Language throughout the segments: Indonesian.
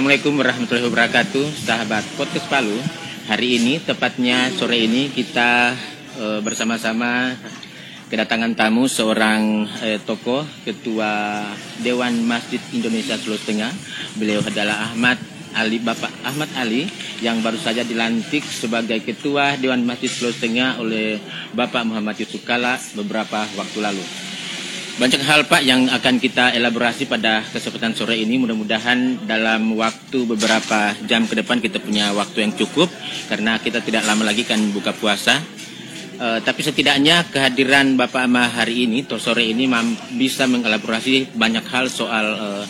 Assalamualaikum warahmatullahi wabarakatuh, sahabat podcast Palu. Hari ini, tepatnya sore ini, kita bersama-sama kedatangan tamu seorang tokoh, Ketua Dewan Masjid Indonesia Sulawesi Tengah. Beliau adalah Bapak Ahmad Ali, yang baru saja dilantik sebagai Ketua Dewan Masjid Sulawesi Tengah oleh Bapak Muhammad Yusuf Kala beberapa waktu lalu. Banyak hal Pak yang akan kita elaborasi pada kesempatan sore ini. Mudah-mudahan dalam waktu beberapa jam ke depan kita punya waktu yang cukup, karena kita tidak lama lagi kan buka puasa. Tapi setidaknya kehadiran Bapak Ahmad hari ini atau sore ini bisa mengelaborasi banyak hal soal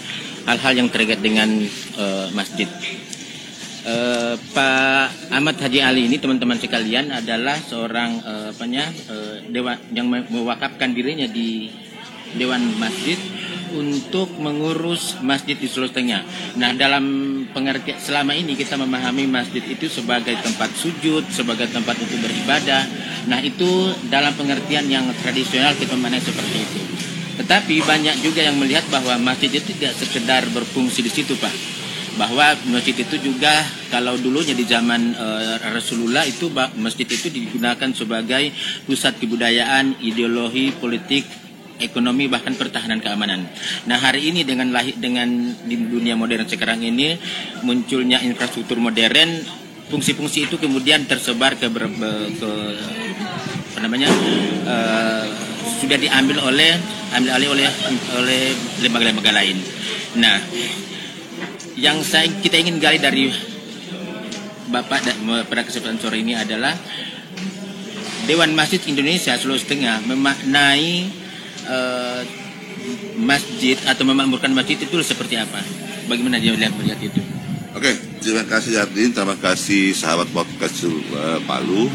hal-hal yang terkait dengan masjid. Pak Ahmad Haji Ali ini, teman-teman sekalian, adalah seorang dewan yang mewakafkan dirinya di Dewan Masjid untuk mengurus masjid di Sulawesi Tengah. Nah, dalam pengertian selama ini kita memahami masjid itu sebagai tempat sujud, sebagai tempat untuk beribadah. Nah, itu dalam pengertian yang tradisional kita memandang seperti itu. Tetapi banyak juga yang melihat bahwa masjid itu tidak sekedar berfungsi di situ, Pak. Bahwa masjid itu juga, kalau dulunya di zaman Rasulullah itu, masjid itu digunakan sebagai pusat kebudayaan, ideologi, politik, ekonomi, bahkan pertahanan keamanan. Nah, hari ini dengan di dunia modern sekarang ini munculnya infrastruktur modern, fungsi-fungsi itu kemudian tersebar sudah diambil alih oleh lembaga-lembaga lain. Nah, yang kita ingin gali dari Bapak pada kesempatan sore ini adalah Dewan Masjid Indonesia Sulawesi Tengah memaknai masjid atau memakmurkan masjid itu seperti apa? Bagaimana dia melihat itu? Oke, terima kasih Yardin, terima kasih sahabat podcast Palu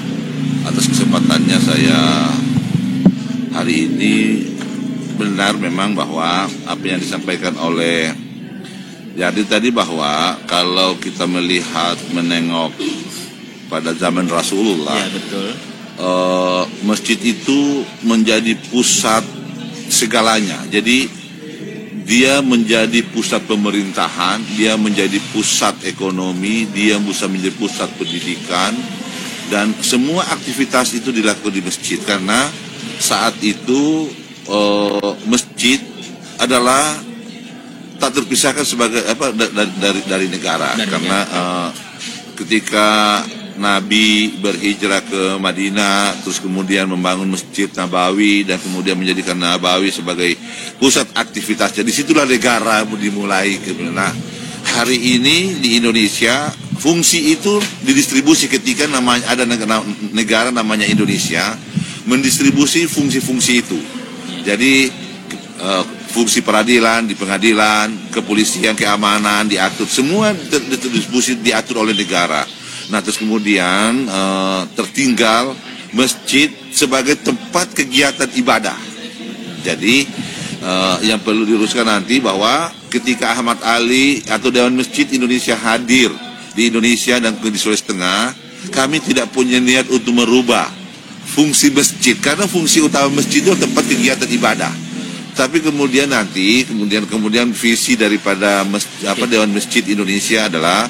atas kesempatannya saya hari ini. Benar memang bahwa apa yang disampaikan oleh Yardin tadi, bahwa kalau kita menengok pada zaman Rasulullah, ya, betul. Masjid itu menjadi pusat segalanya. Jadi dia menjadi pusat pemerintahan, dia menjadi pusat ekonomi, dia bisa menjadi pusat pendidikan, dan semua aktivitas itu dilakukan di masjid. Karena saat itu masjid adalah tak terpisahkan sebagai dari negara. Karena ketika Nabi berhijrah ke Madinah, terus kemudian membangun Masjid Nabawi, dan kemudian menjadikan Nabawi sebagai pusat aktivitas. Jadi situlah negara dimulai. Nah, hari ini di Indonesia fungsi itu didistribusi ketika ada negara namanya Indonesia mendistribusi fungsi-fungsi itu. Jadi fungsi peradilan di pengadilan, kepolisian, keamanan diatur, semua distribusi diatur oleh negara. Nah, terus kemudian tertinggal masjid sebagai tempat kegiatan ibadah. Jadi yang perlu diluruskan nanti bahwa ketika Ahmad Ali atau Dewan Masjid Indonesia hadir di Indonesia dan di Sulawesi Tengah, kami tidak punya niat untuk merubah fungsi masjid, karena fungsi utama masjid itu tempat kegiatan ibadah. Tapi kemudian visi daripada Dewan Masjid Indonesia adalah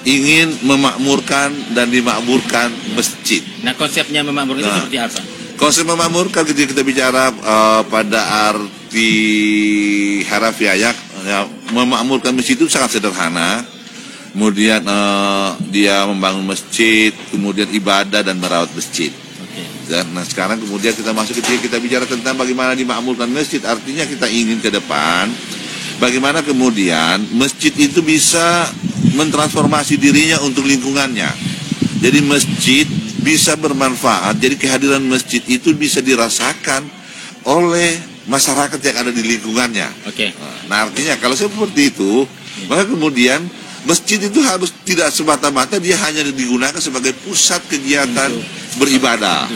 ingin memakmurkan dan dimakmurkan masjid. Nah, konsepnya memakmurkan itu seperti apa? Konsep memakmurkan, ketika kita bicara pada arti harafiah, ya, memakmurkan masjid itu sangat sederhana. Kemudian dia membangun masjid, kemudian ibadah dan merawat masjid. Nah, sekarang kemudian kita masuk ketika kita bicara tentang bagaimana dimakmurkan masjid, artinya kita ingin ke depan bagaimana kemudian masjid itu bisa mentransformasi dirinya untuk lingkungannya. Jadi masjid bisa bermanfaat, jadi kehadiran masjid itu bisa dirasakan oleh masyarakat yang ada di lingkungannya. Nah, artinya kalau seperti itu, maka kemudian masjid itu harus tidak semata-mata dia hanya digunakan sebagai pusat kegiatan beribadah,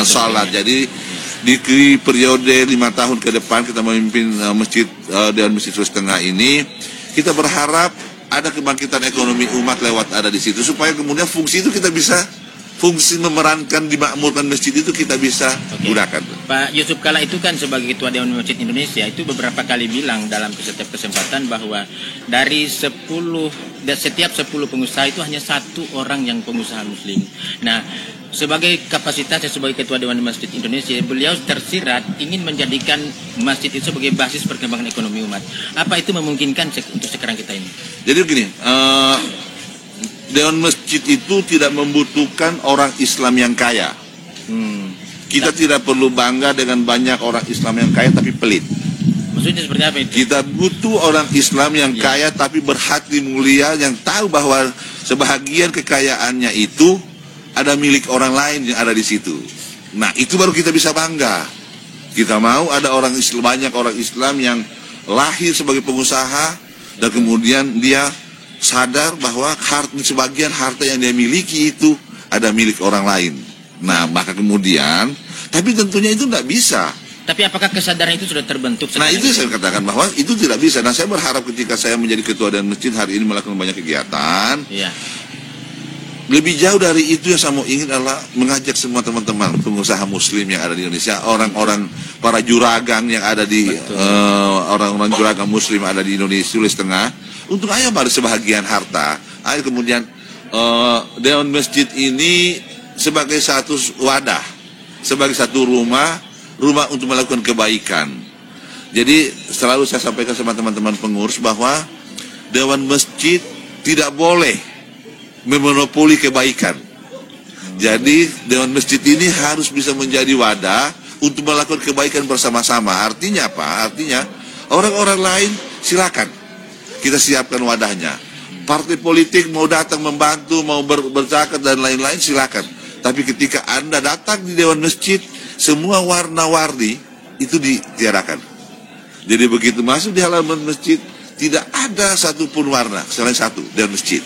sholat. Jadi di periode 5 tahun ke depan kita memimpin Dewan Masjid Sulawesi Tengah ini, kita berharap ada kebangkitan ekonomi umat lewat ada di situ, supaya kemudian fungsi itu kita bisa fungsi memerankan dimakmurkan masjid itu kita bisa gunakan. Pak Yusuf Kala itu kan sebagai Ketua Dewan Masjid Indonesia itu beberapa kali bilang dalam setiap kesempatan bahwa dari setiap 10 pengusaha itu hanya 1 orang yang pengusaha muslim. Nah, sebagai kapasitasnya sebagai Ketua Dewan Masjid Indonesia, beliau tersirat ingin menjadikan masjid itu sebagai basis perkembangan ekonomi umat. Apa itu memungkinkan untuk sekarang kita ini? Jadi begini, Dewan Masjid itu tidak membutuhkan orang Islam yang kaya. Kita tidak perlu bangga dengan banyak orang Islam yang kaya tapi pelit. Maksudnya seperti apa itu? Kita butuh orang Islam yang kaya tapi berhati mulia, yang tahu bahwa sebahagian kekayaannya itu ada milik orang lain yang ada di situ. Nah, itu baru kita bisa bangga. Kita mau ada orang Islam, banyak orang Islam yang lahir sebagai pengusaha dan kemudian dia sadar bahwa sebagian harta yang dia miliki itu ada milik orang lain. Nah, maka kemudian, tapi tentunya itu tidak bisa. Tapi apakah kesadaran itu sudah terbentuk? Nah, itu saya katakan bahwa itu tidak bisa. Nah, saya berharap ketika saya menjadi ketua dan masjid hari ini melakukan banyak kegiatan. Lebih jauh dari itu yang saya mau ingin adalah mengajak semua teman-teman pengusaha muslim yang ada di Indonesia, orang-orang para juragan yang ada di orang-orang juragan muslim yang ada di Indonesia, Sulawesi Tengah, untuk ayo balik sebahagian harta. Ayo kemudian Dewan Masjid ini sebagai satu wadah, sebagai satu rumah untuk melakukan kebaikan. Jadi selalu saya sampaikan sama teman-teman pengurus bahwa Dewan Masjid tidak boleh memonopoli kebaikan. Jadi Dewan Masjid ini harus bisa menjadi wadah untuk melakukan kebaikan bersama-sama. Artinya apa? Artinya orang-orang lain silakan, kita siapkan wadahnya. Partai politik mau datang membantu, mau berzakat dan lain-lain silakan. Tapi ketika Anda datang di Dewan Masjid, semua warna-warni itu ditiadakan. Jadi begitu masuk di halaman masjid, tidak ada satupun warna selain satu, Dewan Masjid.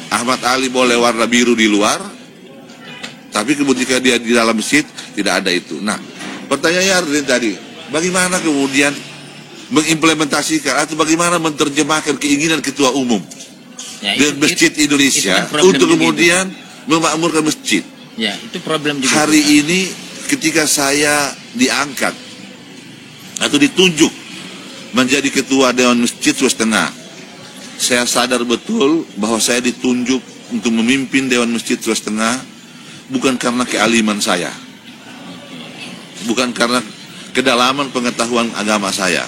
Ahmad Ali boleh warna biru di luar, tapi ketika dia di dalam masjid tidak ada itu. Nah, pertanyaannya tadi, bagaimana kemudian mengimplementasikan atau bagaimana menerjemahkan keinginan ketua umum dan masjid Indonesia untuk kemudian memakmurkan masjid? Ya, itu problem juga. Hari ini ketika saya diangkat atau ditunjuk menjadi ketua Dewan Masjid Sulawesi Tengah, saya sadar betul bahwa saya ditunjuk untuk memimpin Dewan Masjid Sulawesi Tengah bukan karena kealiman saya, bukan karena kedalaman pengetahuan agama saya,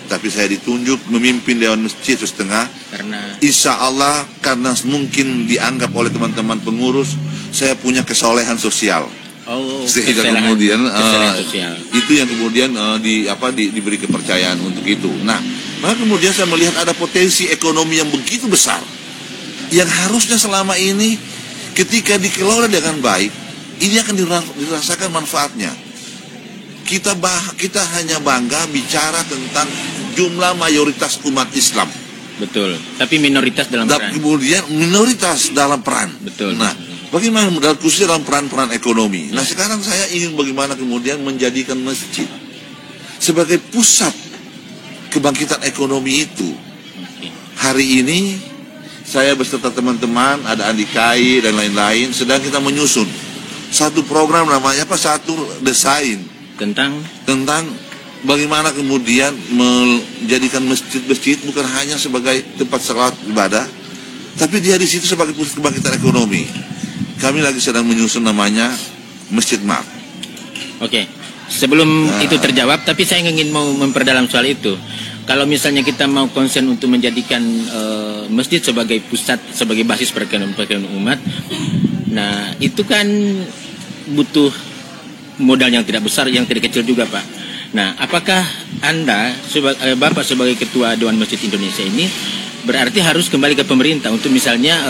tapi saya ditunjuk memimpin Dewan Masjid Sulawesi Tengah karena insya Allah karena mungkin dianggap oleh teman-teman pengurus saya punya kesolehan sosial. Sehingga kemudian itu yang kemudian diberi kepercayaan untuk itu. Nah, maka kemudian saya melihat ada potensi ekonomi yang begitu besar yang harusnya selama ini ketika dikelola dengan baik ini akan dirasakan manfaatnya. Kita hanya bangga bicara tentang jumlah mayoritas umat Islam. Betul. Tapi minoritas dalam peran. Kemudian minoritas dalam peran. Betul. Nah, bagaimana khususnya dalam peran-peran ekonomi. Nah, sekarang saya ingin bagaimana kemudian menjadikan masjid sebagai pusat kebangkitan ekonomi itu. Hari ini saya beserta teman-teman, ada Andi Kai dan lain-lain, sedang kita menyusun satu program namanya satu desain tentang bagaimana kemudian menjadikan masjid-masjid bukan hanya sebagai tempat salat ibadah, tapi dia di situ sebagai pusat kebangkitan ekonomi. Kami lagi sedang menyusun namanya Masjid Mart. Oke. Sebelum itu terjawab, tapi saya ingin mau memperdalam soal itu. Kalau misalnya kita mau konsen untuk menjadikan masjid sebagai pusat, sebagai basis perekonomian umat, nah itu kan butuh modal yang tidak besar, yang tidak kecil juga, Pak. Nah, apakah Anda, Bapak sebagai Ketua Dewan Masjid Indonesia ini, berarti harus kembali ke pemerintah untuk misalnya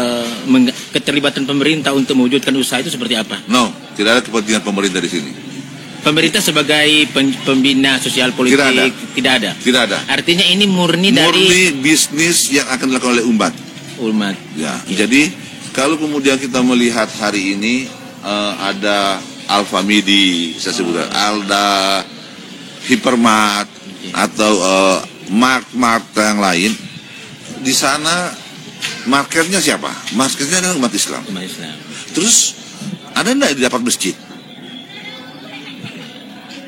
keterlibatan pemerintah untuk mewujudkan usaha itu seperti apa? No, tidak ada kepentingan pemerintah di sini. Pemerintah sebagai pembina sosial politik tidak ada. Tidak ada. Artinya ini murni bisnis yang akan dilakukan oleh umat. Ya. Jadi kalau kemudian kita melihat hari ini ada Alfamidi, saya sebutkan Alda, Hypermart atau Mart yang lain, di sana marketnya siapa? Marketnya adalah umat Islam. Umat Islam. Terus ada enggak di dapat masjid?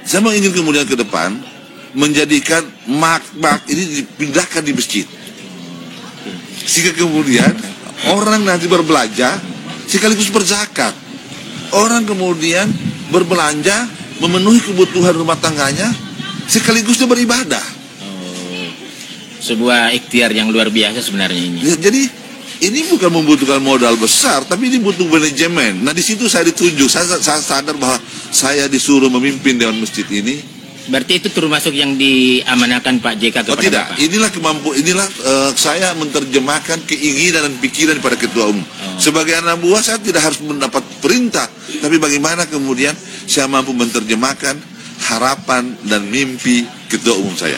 Saya mau ingin kemudian ke depan menjadikan mak ini dipindahkan di masjid, sehingga kemudian orang nanti berbelanja sekaligus berzakat. Orang kemudian berbelanja memenuhi kebutuhan rumah tangganya sekaligus dia beribadah. Sebuah ikhtiar yang luar biasa sebenarnya ini. Ya, jadi ini bukan membutuhkan modal besar, tapi ini butuh manajemen. Nah di situ saya ditunjuk, saya sadar bahwa saya disuruh memimpin Dewan Masjid ini. Berarti itu termasuk yang diamanahkan Pak JK kepada tidak, Bapak? Inilah saya menerjemahkan keinginan dan pikiran pada Ketua Umum. Sebagai anak buah saya tidak harus mendapat perintah, tapi bagaimana kemudian saya mampu menerjemahkan harapan dan mimpi Ketua Umum saya.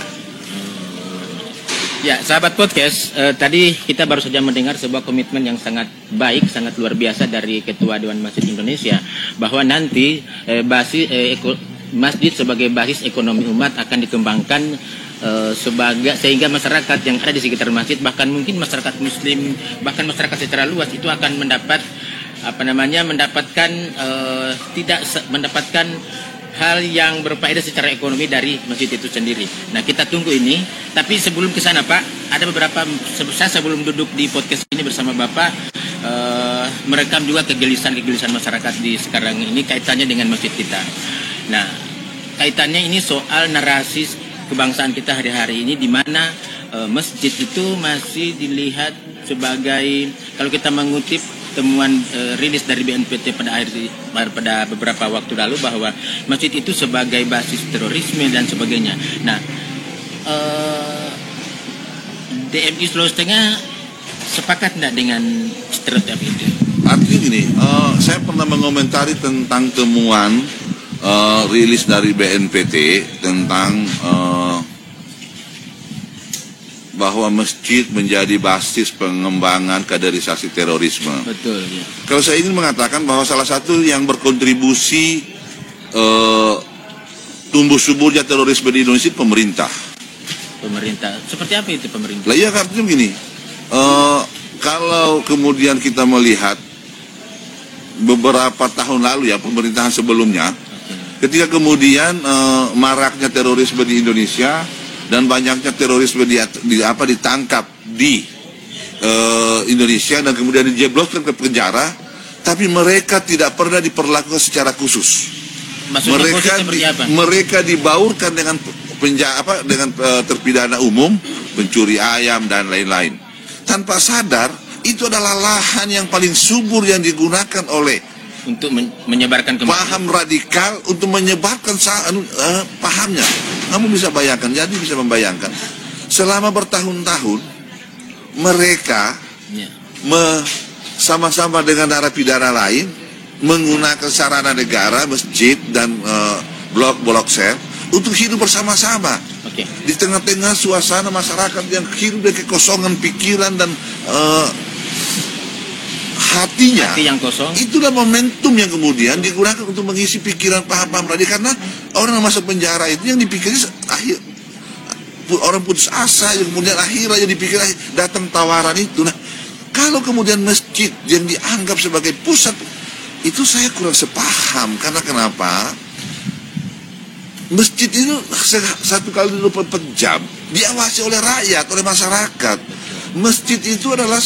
Ya, sahabat podcast, tadi kita baru saja mendengar sebuah komitmen yang sangat baik, sangat luar biasa dari Ketua Dewan Masjid Indonesia, bahwa nanti masjid sebagai basis ekonomi umat akan dikembangkan sehingga masyarakat yang ada di sekitar masjid, bahkan mungkin masyarakat muslim, bahkan masyarakat secara luas itu akan mendapatkan hal yang berfaedah secara ekonomi dari masjid itu sendiri. Nah, kita tunggu ini. Tapi sebelum ke sana, Pak, ada beberapa, saya sebelum duduk di podcast ini bersama Bapak, merekam juga kegelisahan masyarakat di sekarang ini kaitannya dengan masjid kita. Nah, kaitannya ini soal narasi kebangsaan kita hari-hari ini, di mana masjid itu masih dilihat sebagai, kalau kita mengutip temuan rilis dari BNPT pada beberapa waktu lalu, bahwa masjid itu sebagai basis terorisme dan sebagainya. Nah, DMI Sulawesi Tengah sepakat tidak dengan stereotip itu? Artinya gini, saya pernah mengomentari tentang temuan rilis dari BNPT tentang bahwa masjid menjadi basis pengembangan kaderisasi terorisme. Betul. Ya. Kalau saya ingin mengatakan bahwa salah satu yang berkontribusi tumbuh suburnya terorisme di Indonesia pemerintah. Pemerintah. Seperti apa itu pemerintah? Lah iya, artinya begini. Kalau kemudian kita melihat beberapa tahun lalu ya, pemerintahan sebelumnya, ketika kemudian maraknya terorisme di Indonesia dan banyaknya terorisme ditangkap di Indonesia dan kemudian dijebloskan ke penjara, tapi mereka tidak pernah diperlakukan secara khusus. Maksudnya mereka dibaurkan dengan terpidana umum, pencuri ayam dan lain-lain, tanpa sadar itu adalah lahan yang paling subur yang digunakan oleh untuk menyebarkan paham radikal, untuk menyebarkan pahamnya. Kamu bisa bayangkan, jadi bisa membayangkan selama bertahun-tahun mereka sama-sama dengan narapidana lain menggunakan sarana negara, masjid dan blok sel untuk hidup bersama-sama. Di tengah-tengah suasana masyarakat yang hidup dengan kekosongan pikiran dan hati yang kosong. Itulah momentum yang kemudian digunakan untuk mengisi pikiran paham-paham radikal, karena orang yang masuk penjara itu yang dipikirnya orang putus asa, yang kemudian akhirnya dipikir datang tawaran itu. Nah, kalau kemudian masjid yang dianggap sebagai pusat itu, saya kurang sepaham. Karena kenapa? Masjid itu 1 kali 24 jam diawasi oleh rakyat, oleh masyarakat. Masjid itu adalah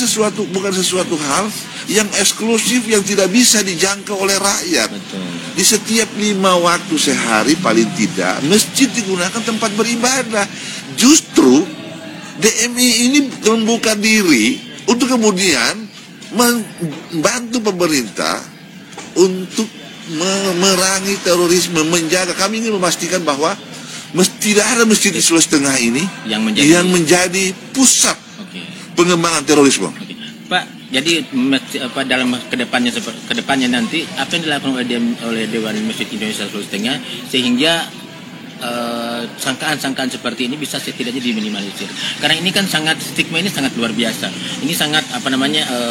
bukan sesuatu hal yang eksklusif yang tidak bisa dijangkau oleh rakyat. Betul. Di setiap 5 waktu sehari paling tidak masjid digunakan tempat beribadah. Justru DMI ini membuka diri untuk kemudian membantu pemerintah untuk memerangi terorisme, menjaga. Kami ingin memastikan bahwa tidak ada masjid di Sulawesi Tengah ini yang menjadi pusat pengembangan terorisme. Pak, jadi dalam kedepannya nanti apa yang dilakukan oleh Dewan Masjid Indonesia Sulawesi Tengah sehingga sangkaan-sangkaan seperti ini bisa setidaknya diminimalisir? Karena ini kan stigma ini sangat luar biasa. Ini sangat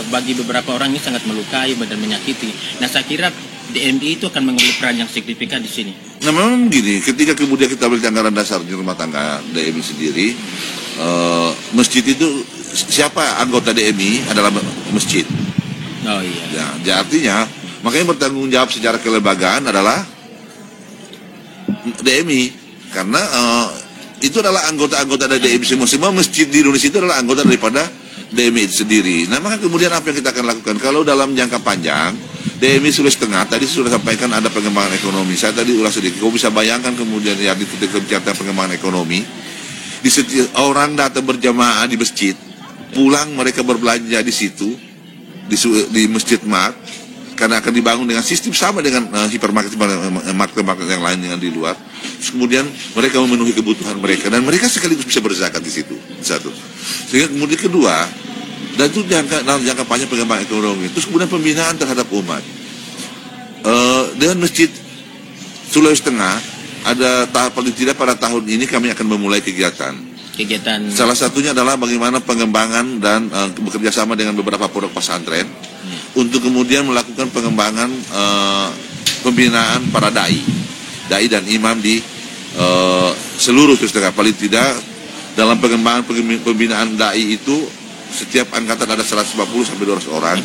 bagi beberapa orang ini sangat melukai dan menyakiti. Nah, saya kira DMI itu akan mengambil peran yang signifikan di sini. Nah, memang gini, ketika kemudian kita beli anggaran dasar di rumah tangga DMI sendiri, masjid itu siapa anggota DMI adalah masjid. Oh iya. Ya, artinya Makanya bertanggung jawab secara kelembagaan adalah DMI, karena itu adalah anggota-anggota dari DMI semua. Semua masjid di Indonesia itu adalah anggota daripada DMI itu sendiri. Nah, maka kemudian apa yang kita akan lakukan? Kalau dalam jangka panjang, DMI Sulawesi Tengah tadi sudah sampaikan ada pengembangan ekonomi. Saya tadi ulas sedikit. Kau bisa bayangkan kemudian ya di titik kebijakan pengembangan ekonomi, di setiap orang datang berjamaah di masjid, pulang mereka berbelanja di situ, di Masjid Mart, karena akan dibangun dengan sistem sama dengan hipermarket yang lain yang di luar. Terus kemudian mereka memenuhi kebutuhan mereka dan mereka sekaligus bisa berzakat di situ. Satu. Sehingga kemudian kedua, dan itu dalam jangka panjang pengembangan ekonomi. Terus kemudian pembinaan terhadap umat. Dengan Masjid Sulawesi Tengah ada tahap paling tidak pada tahun ini kami akan memulai kegiatan. Salah satunya adalah bagaimana pengembangan dan bekerja sama dengan beberapa pondok pesantren untuk kemudian melakukan pengembangan pembinaan para dai dan imam di seluruh Sulawesi Tengah. Paling tidak dalam pengembangan pembinaan dai itu setiap angkatan ada 150 sampai 200 orang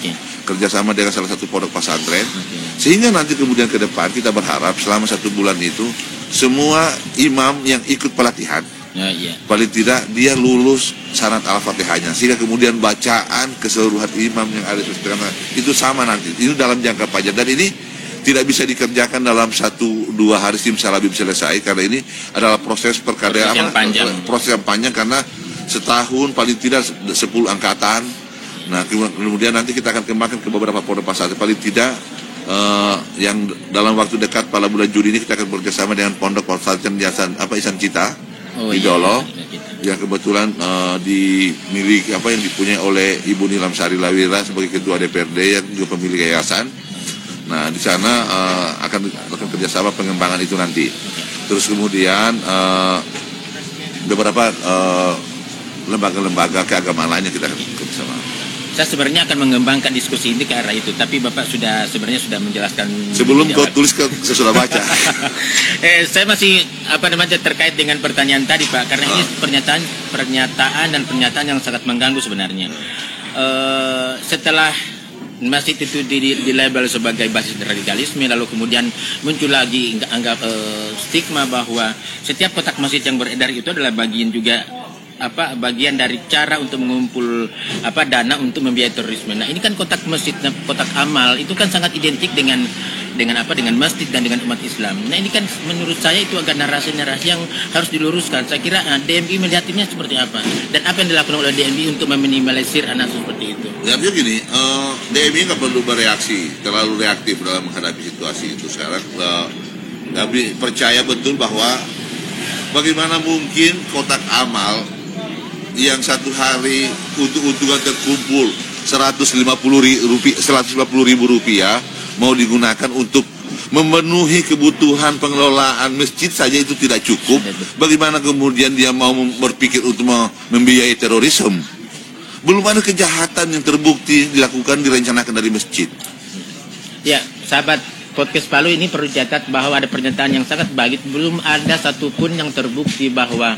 kerjasama dengan salah satu pondok pesantren, sehingga nanti kemudian ke depan kita berharap selama 1 bulan itu semua imam yang ikut pelatihan paling tidak dia lulus syarat Al-Fatihahnya, sehingga kemudian bacaan keseluruhan imam yang ada di Sulawesi itu sama nanti. Ini dalam jangka panjang dan ini tidak bisa dikerjakan dalam 1-2 hari simsalabim selesai, karena ini adalah proses perkara proses yang panjang karena setahun paling tidak 10 angkatan. Nah, kemudian nanti kita akan kembangkan ke beberapa pondok pesantren paling tidak yang dalam waktu dekat pada bulan Juni ini kita akan bekerjasama dengan pondok pesantren Ihsan Cita di Dolo yang kebetulan dimiliki yang dipunyai oleh Ibu Nilam Sari Lawira sebagai ketua DPRD yang juga pemilik yayasan. Nah, di sana akan kerjasama pengembangan itu nanti. Terus kemudian beberapa lembaga-lembaga keagamaan lainnya kita akan kerjasama. Saya sebenarnya akan mengembangkan diskusi ini ke arah itu, tapi Bapak sebenarnya sudah menjelaskan. Sebelum kau tulis, saya sudah baca. Saya masih terkait dengan pertanyaan tadi, Pak, karena ini pernyataan yang sangat mengganggu sebenarnya. Setelah masjid itu di label sebagai basis radikalisme, lalu kemudian muncul lagi stigma bahwa setiap kotak masjid yang beredar itu adalah bagian bagian dari cara untuk mengumpul dana untuk membiayai terorisme. Nah, ini kan kotak masjid, kotak amal itu kan sangat identik dengan masjid dan dengan umat Islam. Nah, ini kan menurut saya itu agak narasi-narasi yang harus diluruskan. Saya kira DMI melihatnya seperti apa dan apa yang dilakukan oleh DMI untuk meminimalisir anak seperti itu. Ya, gini, DMI nggak perlu bereaksi terlalu reaktif dalam menghadapi situasi itu sekarang. Kami percaya betul bahwa bagaimana mungkin kotak amal yang satu hari untuk untungan terkumpul 150.000 rupiah mau digunakan untuk memenuhi kebutuhan pengelolaan masjid saja itu tidak cukup. Bagaimana kemudian dia mau berpikir untuk membiayai terorisme? Belum ada kejahatan yang terbukti dilakukan direncanakan dari masjid. Ya, sahabat podcast Palu ini perlu dicatat bahwa ada pernyataan yang sangat baik. Belum ada satupun yang terbukti bahwa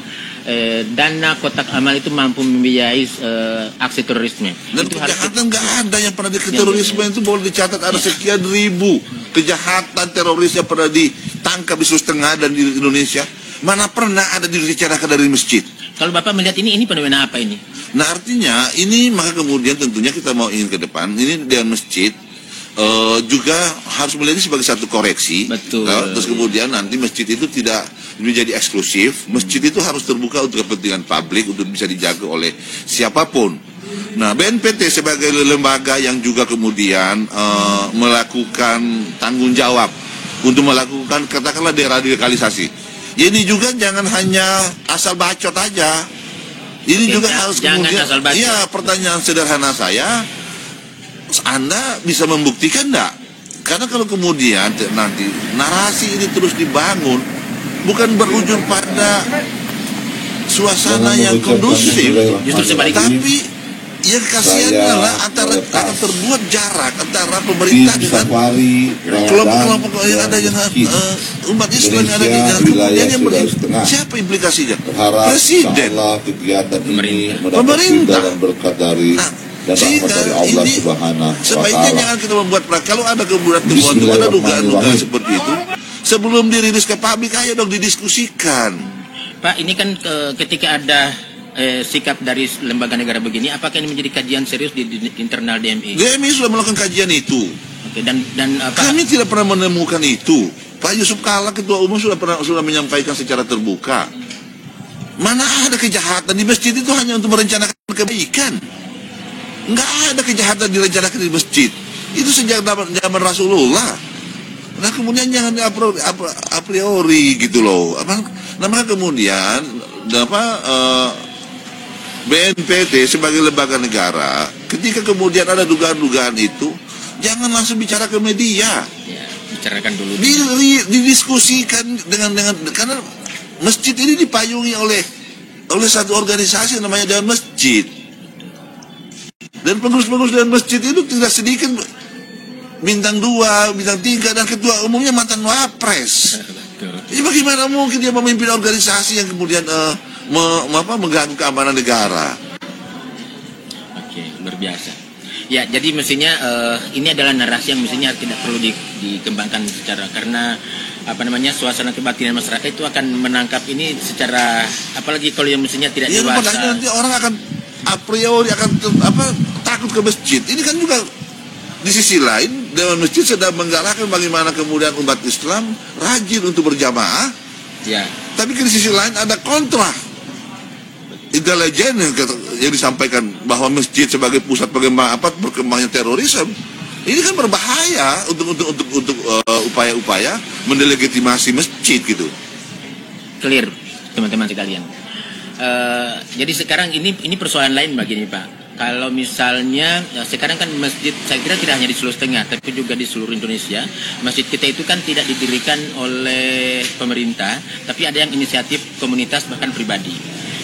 dana kotak amal itu mampu membiayai aksi terorisme. Dan itu kejahatan nggak ada yang pernah terorisme itu boleh dicatat ada sekian ribu kejahatan teroris yang pernah ditangkap di Sulawesi Tengah dan di Indonesia. Mana pernah ada direncanakan dari masjid? Kalau Bapak melihat ini fenomena apa ini? Nah, artinya ini maka kemudian tentunya kita mau ingin ke depan ini dengan masjid juga harus melihat sebagai satu koreksi. Betul. Terus kemudian nanti masjid itu tidak menjadi eksklusif. Masjid itu harus terbuka untuk kepentingan publik untuk bisa dijaga oleh siapapun. Nah, BNPT sebagai lembaga yang juga kemudian melakukan tanggung jawab untuk melakukan katakanlah deradikalisasi. Ya, ini juga jangan hanya asal bacot aja. Ini juga harus kemudian. Iya, pertanyaan sederhana saya. Anda bisa membuktikan enggak? Karena kalau kemudian nanti narasi ini terus dibangun bukan berujung pada suasana yang kondusif, tapi yang kasihan adalah antara akan terbuat jarak antara pemerintah dengan kelompok-kelompok yang ada dengan umat Islam yang ada di dalam kemudian yang siapa implikasinya? Presiden, pemerintah. dan rahmat dari Allah Subhanahu wa sebaiknya Ta'ala. jangan kita membuat kalau ada keburan ada dugaan-dugaan seperti itu, sebelum dirilis ke publik, ayo dong didiskusikan. Pak, ini kan ketika ada sikap dari lembaga negara begini, apakah ini menjadi kajian serius di internal DMI? DMI sudah melakukan kajian itu. Oke, dan apa? Kami tidak pernah menemukan itu. Pak Yusuf Kalla, Ketua Umum, sudah menyampaikan secara terbuka. Mana ada kejahatan di masjid itu hanya untuk merencanakan kebaikan. Nggak ada kejahatan direncanakan di masjid. Itu sejak zaman Rasulullah. Nah kemudian jangan a priori gitu loh. Namanya kemudian BNPT sebagai lembaga negara, ketika kemudian ada dugaan-dugaan itu, jangan langsung bicara ke media. Ya, bicarakan dulu. Didiskusikan dengan karena masjid ini dipayungi oleh satu organisasi yang namanya Dewan Masjid. Dan pengurus-pengurus Dewan Masjid itu tidak sedikit bintang 2, bintang 3, dan ketua umumnya mantan wapres. Jadi bagaimana mungkin dia memimpin organisasi yang kemudian mengganggu keamanan negara? Oke, berbiasa. Ya, jadi mestinya ini adalah narasi yang mestinya tidak perlu dikembangkan secara, karena suasana kebatinan masyarakat itu akan menangkap ini secara, apalagi kalau yang mestinya tidak dewasa. Iya, nanti orang akan a priori akan takut ke masjid. Ini kan juga di sisi lain Dewan Masjid sedang menggalakkan bagaimana kemudian umat Islam rajin untuk berjamaah. Ya. Tapi di sisi lain ada kontra intelijen yang disampaikan bahwa masjid sebagai pusat berkembangnya terorisme. Ini kan berbahaya untuk upaya-upaya mendelegitimasi masjid gitu. Clear, teman-teman sekalian. Jadi sekarang ini persoalan lain begini Pak. Kalau misalnya sekarang kan masjid, saya kira tidak hanya di Sulawesi Tengah, tapi juga di seluruh Indonesia, masjid kita itu kan tidak didirikan oleh pemerintah, tapi ada yang inisiatif komunitas bahkan pribadi.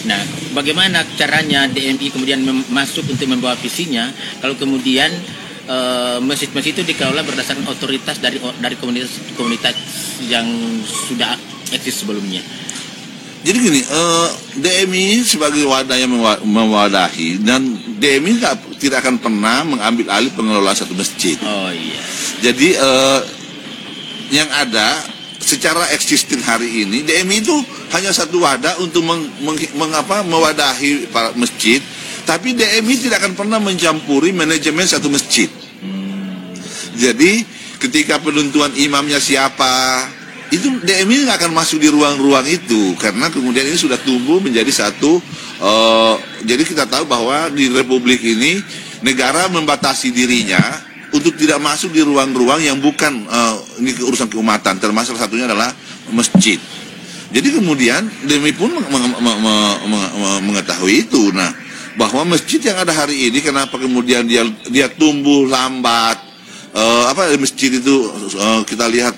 Nah, bagaimana caranya DMI kemudian masuk untuk membawa visinya, kalau kemudian masjid-masjid itu dikelola berdasarkan otoritas dari komunitas yang sudah eksis sebelumnya. Jadi gini, DMI sebagai wadah yang mewadahi, dan DMI tidak akan pernah mengambil alih pengelolaan satu masjid. Oh iya. Jadi yang ada secara existing hari ini, DMI itu hanya satu wadah untuk mewadahi para masjid, tapi DMI tidak akan pernah mencampuri manajemen satu masjid. Jadi ketika penentuan imamnya siapa, itu DMI nggak akan masuk di ruang-ruang itu, karena kemudian ini sudah tumbuh menjadi satu. Jadi kita tahu bahwa di Republik ini negara membatasi dirinya untuk tidak masuk di ruang-ruang yang bukan ini urusan keumatan, termasuk satunya adalah masjid. Jadi kemudian DMI pun mengetahui itu. Nah, bahwa masjid yang ada hari ini kenapa kemudian dia tumbuh lambat? Masjid itu kita lihat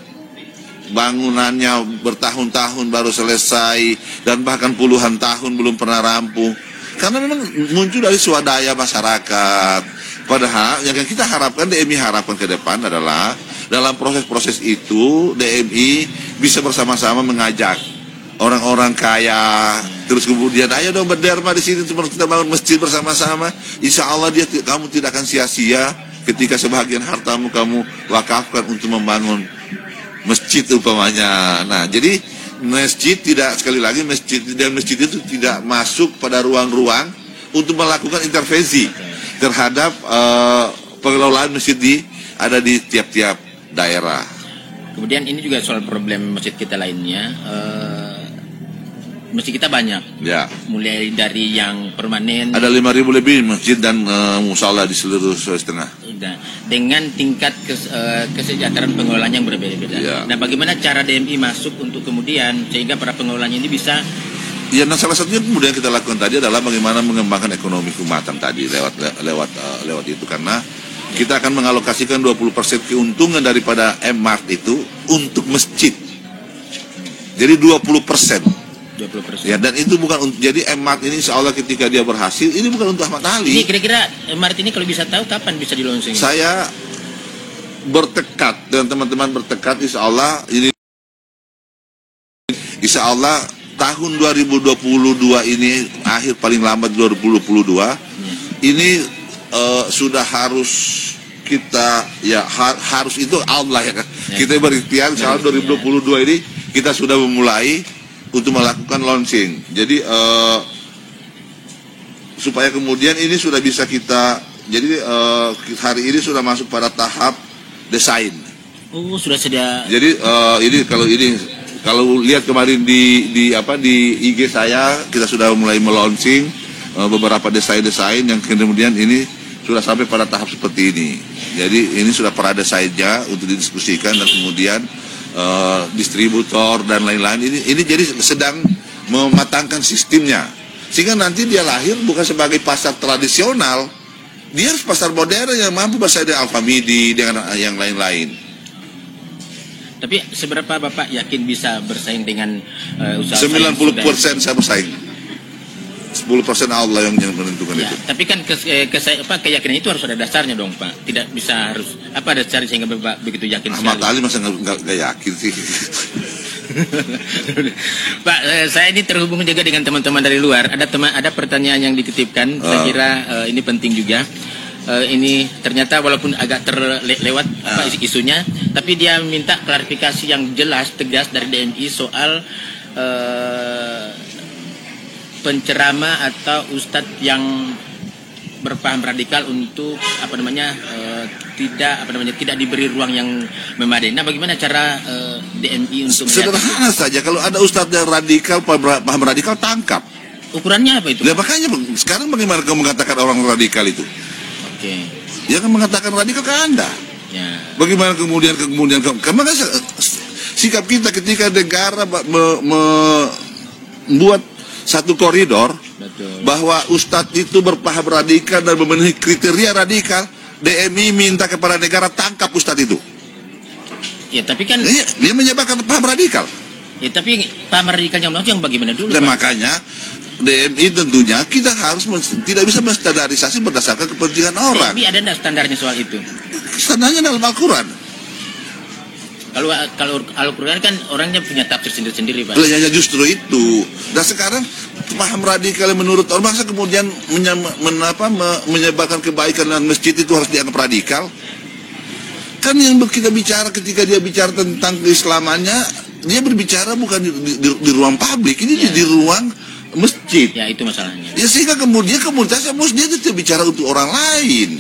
bangunannya bertahun-tahun baru selesai, dan bahkan puluhan tahun belum pernah rampung, karena memang muncul dari swadaya masyarakat. Padahal yang kita harapkan, DMI harapkan ke depan adalah dalam proses-proses itu DMI bisa bersama-sama mengajak orang-orang kaya, terus kemudian ayo dong berderma di sini kita bangun masjid bersama-sama. Insya Allah kamu tidak akan sia-sia ketika sebagian hartamu kamu wakafkan untuk membangun masjid umpamanya. Nah, jadi masjid tidak, sekali lagi masjid itu tidak masuk pada ruang-ruang untuk melakukan intervensi terhadap pengelolaan masjid ada di tiap-tiap daerah. Kemudian ini juga soal problem masjid kita lainnya. Masjid kita banyak, ya. Mulai dari yang permanen. Ada 5.000 lebih masjid dan musala di seluruh Sulawesi Tengah. Dengan tingkat kesejahteraan pengelolanya yang berbeda-beda. Ya. Nah, bagaimana cara DMI masuk untuk kemudian sehingga para pengelolanya ini bisa? Ya, nah salah satunya kemudian kita lakukan tadi adalah bagaimana mengembangkan ekonomi keumatan tadi lewat itu, karena kita akan mengalokasikan 20% keuntungan daripada M-Mart itu untuk masjid. Jadi 20%. Ya, dan itu bukan untuk, jadi M-Mart ini insya Allah ketika dia berhasil, ini bukan untuk Ahmad Ali. Ini kira-kira M-Mart ini kalau bisa tahu kapan bisa di-launching? Saya bertekad dan teman-teman bertekad insya Allah tahun 2022 ini, akhir paling lambat 2022 ini sudah harus kita ya harus itu Allah ya kan. Kita berikhtiar tahun 2022 ini kita sudah memulai untuk melakukan launching. Jadi supaya kemudian ini sudah bisa kita, jadi hari ini sudah masuk pada tahap desain. Oh, sudah sedia. Jadi kalau lihat kemarin di IG saya, kita sudah mulai melaunching beberapa desain yang kemudian ini sudah sampai pada tahap seperti ini. Jadi ini sudah pradesainnya untuk didiskusikan dan kemudian distributor dan lain-lain. Ini jadi sedang mematangkan sistemnya sehingga nanti dia lahir bukan sebagai pasar tradisional, dia harus pasar modern yang mampu bersaing dengan Alfamidi dengan yang lain-lain. Tapi seberapa Bapak yakin bisa bersaing dengan usaha 90% saya bersaing. 10% Allah yang menentukan ya, itu. Tapi kan keyakinan itu harus ada dasarnya dong Pak. Tidak bisa harus apa dasarnya sehingga Bapak begitu yakin sekali. Ahmad Ali masa nggak yakin sih. Pak, saya ini terhubung juga dengan teman-teman dari luar. Ada pertanyaan yang dititipkan. Saya kira ini penting juga. Ini ternyata walaupun agak terlewat isunya, tapi dia minta klarifikasi yang jelas, tegas dari DMI soal penceramah atau ustadz yang berpaham radikal untuk tidak diberi ruang yang memadai. Nah, bagaimana cara DMI untuk sederhana saja, kalau ada ustadz yang radikal paham radikal, tangkap. Ukurannya apa itu? Ya makanya sekarang bagaimana kamu mengatakan orang radikal itu? Oke. Ya kan mengatakan radikal ke Anda. Ya. Bagaimana kemudian kemana sikap kita ketika negara membuat satu koridor. Betul. Bahwa ustadz itu berpaham radikal dan memenuhi kriteria radikal, DMI minta kepada negara tangkap ustadz itu. Ya tapi kan dia menyebabkan paham radikal. Ya tapi paham radikal yang bagaimana dulu? Dan Pak? makanya DMI tentunya kita harus tidak bisa menstandarisasi berdasarkan kepentingan orang. DMI ada enggak standarnya soal itu? Standarnya dalam Al-Quran. Kalau Al-Quran kan orangnya punya tafsir sendiri-sendiri, Pak. Ya justru itu. Dan sekarang paham radikal menurut orang, masa kemudian menyebabkan kebaikan dan masjid itu harus dianggap radikal? Kan yang kita bicara ketika dia bicara tentang keislamannya, dia berbicara bukan di ruang publik, ini di ruang masjid. Ya itu masalahnya. Ya sehingga kemudian komunitasnya dia tidak bicara untuk orang lain.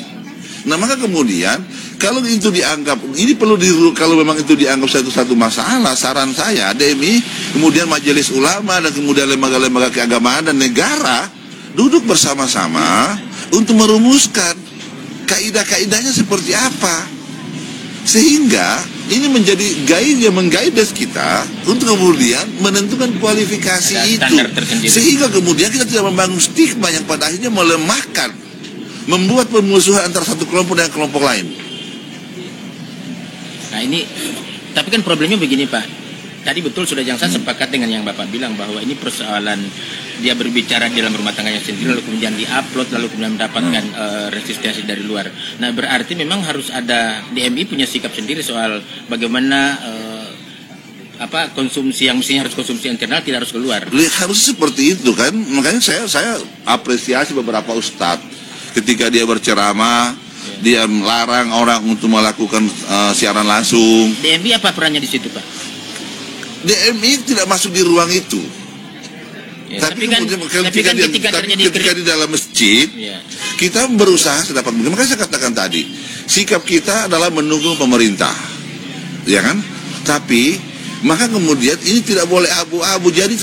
Nah maka kemudian kalau itu dianggap, ini perlu kalau memang itu dianggap satu masalah, saran saya DMI, kemudian majelis ulama dan kemudian lembaga-lembaga keagamaan dan negara duduk bersama-sama untuk merumuskan kaidah-kaidahnya seperti apa, sehingga ini menjadi guide yang mengguides kita untuk kemudian menentukan kualifikasi itu, sehingga kemudian kita tidak membangun stigma yang pada akhirnya melemahkan, membuat permusuhan antara satu kelompok dan kelompok lain. Nah ini, tapi kan problemnya begini Pak. Tadi betul sudah yang saya sepakat dengan yang Bapak bilang bahwa ini persoalan dia berbicara di dalam rumah tangganya sendiri lalu kemudian diupload lalu kemudian mendapatkan resistensi dari luar. Nah berarti memang harus ada DMI punya sikap sendiri soal bagaimana konsumsi yang mestinya harus konsumsi internal tidak harus keluar. Harus seperti itu kan. Makanya saya apresiasi beberapa ustadz ketika dia berceramah. Dia melarang orang untuk melakukan siaran langsung. DMI apa perannya di situ, Pak? DMI tidak masuk di ruang itu. Ya, tapi ketika di dalam masjid, ya, kita berusaha sedapat mungkin. Makanya saya katakan tadi, sikap kita adalah mendukung pemerintah, ya kan? Tapi maka kemudian ini tidak boleh abu-abu. Jadi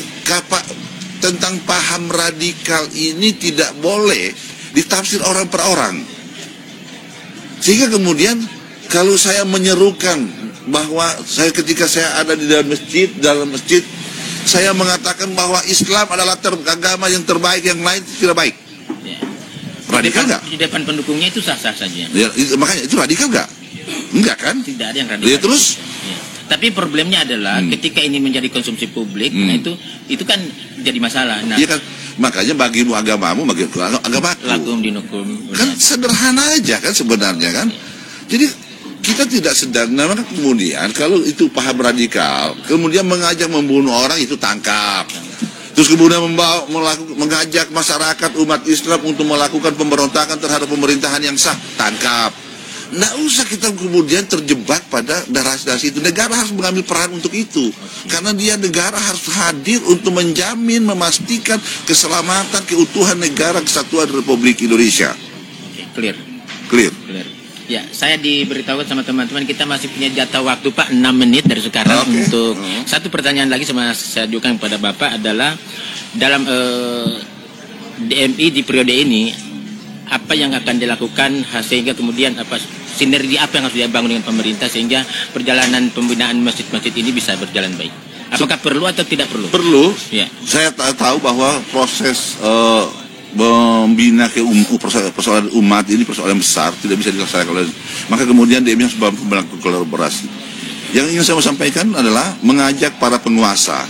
tentang paham radikal ini tidak boleh ditafsir orang per orang. Sehingga kemudian kalau saya menyerukan bahwa ketika saya ada di dalam masjid saya mengatakan bahwa Islam adalah agama yang terbaik, yang lain tidak baik. Ya. Radikal nggak? Di depan pendukungnya itu sah-sah saja. Ya, makanya itu radikal nggak? Enggak kan? Tidak ada yang radikal. Ya, terus? Ya. Tapi problemnya adalah ketika ini menjadi konsumsi publik, nah itu kan jadi masalah. Nah, iya kan? Makanya bagimu agamamu, bagimu agamaku. Lakum dinukum. Kan sederhana aja kan sebenarnya kan. Jadi kita tidak sedang, namanya kemudian kalau itu paham radikal, kemudian mengajak membunuh orang itu tangkap. Terus kemudian mengajak masyarakat umat Islam untuk melakukan pemberontakan terhadap pemerintahan yang sah, tangkap. Nggak usah kita kemudian terjebak pada narasi itu. Negara harus mengambil peran untuk itu. Karena negara harus hadir untuk menjamin, memastikan keselamatan, keutuhan negara kesatuan Republik Indonesia. Clear. Ya, saya diberitahu sama teman-teman kita masih punya jatah waktu Pak 6 menit dari sekarang untuk satu pertanyaan lagi saya ajukan kepada Bapak adalah dalam DMI di periode ini apa yang akan dilakukan sehingga kemudian sinergi apa yang harus dibangun dengan pemerintah sehingga perjalanan pembinaan masjid-masjid ini bisa berjalan baik. Apakah perlu atau tidak perlu? Perlu. Ya. Saya tahu bahwa proses membina persoalan umat ini persoalan besar, tidak bisa dilaksanakan oleh, maka kemudian DMI harus melakukan kolaborasi. Yang ingin saya sampaikan adalah mengajak para penguasa,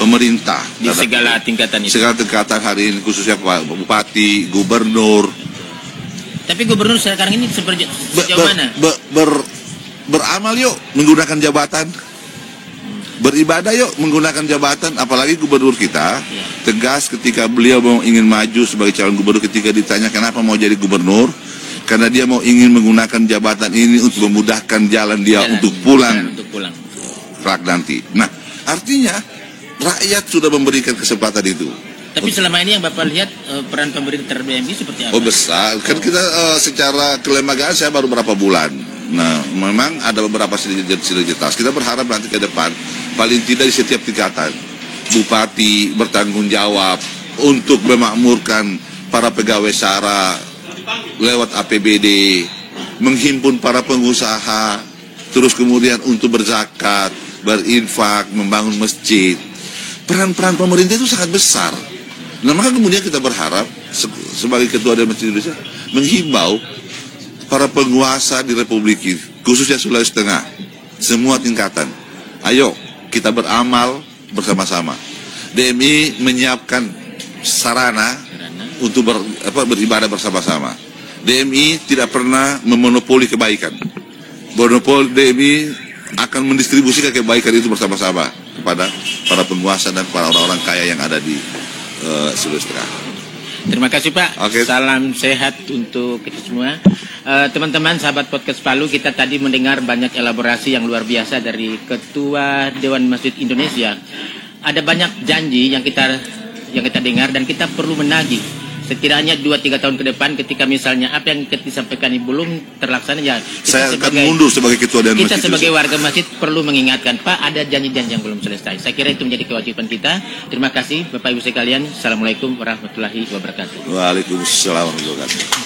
pemerintah di segala tingkatan itu. Segala tingkatan hari ini, khususnya Pak Bupati, Gubernur. Tapi Gubernur sekarang ini sejauh mana? Beramal yuk menggunakan jabatan. Beribadah yuk menggunakan jabatan, apalagi gubernur kita tegas ketika beliau ingin maju sebagai calon gubernur, ketika ditanya kenapa mau jadi gubernur, karena dia ingin menggunakan jabatan ini untuk memudahkan jalan dia untuk pulang kelak nanti. Nah, artinya rakyat sudah memberikan kesempatan itu. Tapi selama ini yang Bapak lihat peran pemerintah BMI seperti apa? Oh besar, kan kita secara kelembagaan saya baru berapa bulan. Nah, memang ada beberapa sinergitas. Kita berharap nanti ke depan, paling tidak di setiap tingkatan, bupati bertanggung jawab untuk memakmurkan para pegawai SARA lewat APBD, menghimpun para pengusaha, terus kemudian untuk berzakat, berinfak, membangun masjid. Peran-peran pemerintah itu sangat besar. Nah, maka kemudian kita berharap sebagai Ketua Dewan Masjid Indonesia menghimbau para penguasa di Republik ini, khususnya Sulawesi Tengah, semua tingkatan, ayo kita beramal bersama-sama. DMI menyiapkan sarana untuk beribadah bersama-sama. DMI tidak pernah memonopoli kebaikan. Monopoli DMI akan mendistribusikan kebaikan itu bersama-sama kepada para penguasa dan para orang-orang kaya yang ada di Sulawesi Tengah. Terima kasih Pak. Okay. Salam sehat untuk kita semua. Teman-teman sahabat podcast Palu, kita tadi mendengar banyak elaborasi yang luar biasa dari Ketua Dewan Masjid Indonesia. Ada banyak janji yang kita dengar dan kita perlu menagih. Setidaknya 2-3 tahun ke depan ketika misalnya apa yang kita disampaikan ini belum terlaksana, ya saya akan mundur sebagai Ketua Dewan Masjid. Kita sebagai warga masjid perlu mengingatkan, Pak, ada janji-janji yang belum selesai. Saya kira itu menjadi kewajiban kita. Terima kasih Bapak Ibu sekalian. Assalamualaikum warahmatullahi wabarakatuh. Waalaikumsalam warahmatullahi wabarakatuh.